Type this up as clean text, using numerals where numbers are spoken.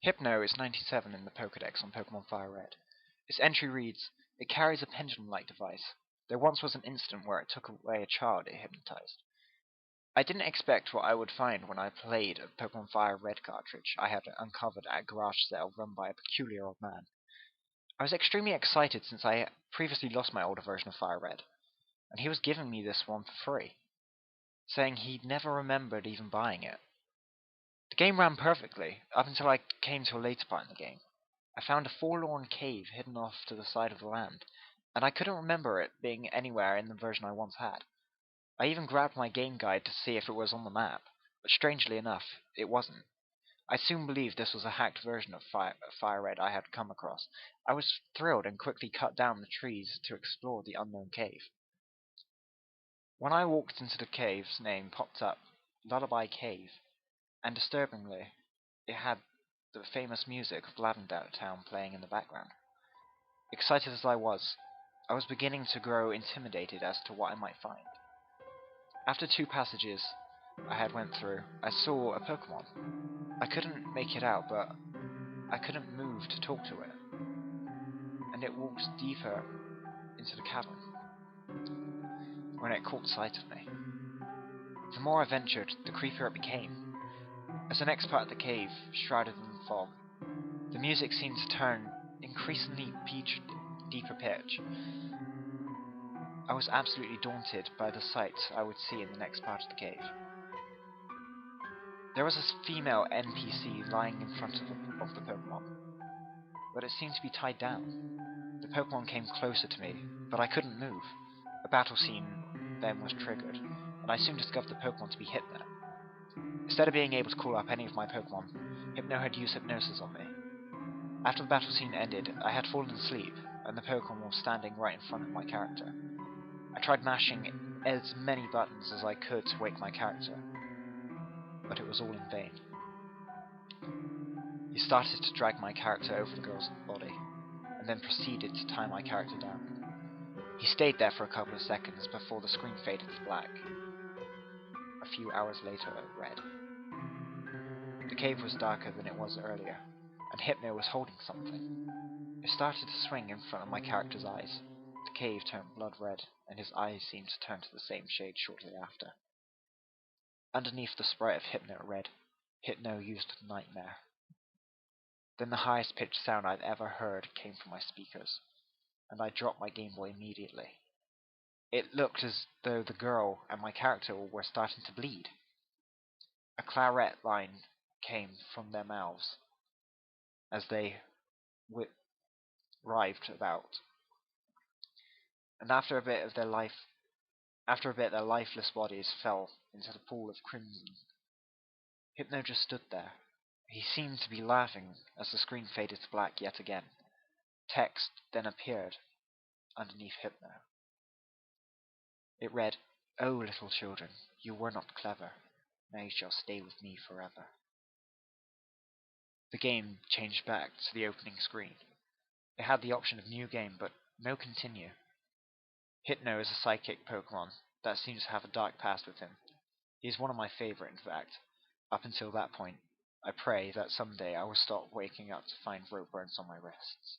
Hypno is 97 in the Pokedex on Pokemon Fire Red. Its entry reads, "It carries a pendulum-like device. There once was an incident where it took away a child it hypnotized." I didn't expect what I would find when I played a Pokemon Fire Red cartridge I had uncovered at a garage sale run by a peculiar old man. I was extremely excited since I previously lost my older version of Fire Red, and he was giving me this one for free, saying he'd never remembered even buying it. The game ran perfectly, up until I came to a later part in the game. I found a forlorn cave hidden off to the side of the land, and I couldn't remember it being anywhere in the version I once had. I even grabbed my game guide to see if it was on the map, but strangely enough, it wasn't. I soon believed this was a hacked version of Fire Red I had come across. I was thrilled and quickly cut down the trees to explore the unknown cave. When I walked into the cave's name popped up, Lullaby Cave, and disturbingly, it had the famous music of Lavender Town playing in the background. Excited as I was beginning to grow intimidated as to what I might find. After 2 passages I had went through, I saw a Pokemon. I couldn't make it out, but I couldn't move to talk to it, and it walked deeper into the cavern when it caught sight of me. The more I ventured, the creepier it became. As the next part of the cave shrouded in fog, the music seemed to turn increasingly deeper pitch. I was absolutely daunted by the sights I would see in the next part of the cave. There was a female NPC lying in front of the Pokemon, but it seemed to be tied down. The Pokemon came closer to me, but I couldn't move. A battle scene then was triggered, and I soon discovered the Pokemon to be Hypno. Instead of being able to call up any of my Pokemon, Hypno had used hypnosis on me. After the battle scene ended, I had fallen asleep, and the Pokemon was standing right in front of my character. I tried mashing as many buttons as I could to wake my character, but it was all in vain. He started to drag my character over the girl's body, and then proceeded to tie my character down. He stayed there for a couple of seconds before the screen faded to black. A few hours later it read. The cave was darker than it was earlier, and Hypno was holding something. It started to swing in front of my character's eyes. The cave turned blood red, and his eyes seemed to turn to the same shade shortly after. Underneath the sprite of Hypno read, "Hypno used nightmare." Then the highest pitched sound I'd ever heard came from my speakers, and I dropped my Game Boy immediately. It looked as though the girl and my character were starting to bleed. A claret line came from their mouths as they writhed about, and after a bit their lifeless bodies fell into the pool of crimson. Hypno just stood there. He seemed to be laughing as the screen faded to black yet again. Text then appeared underneath Hypno. It read, "Oh, little children, you were not clever. Now you shall stay with me forever." The game changed back to the opening screen. It had the option of new game, but no continue. Hypno is a psychic Pokemon that seems to have a dark past with him. He is one of my favorite, in fact. Up until that point, I pray that someday I will stop waking up to find rope burns on my wrists.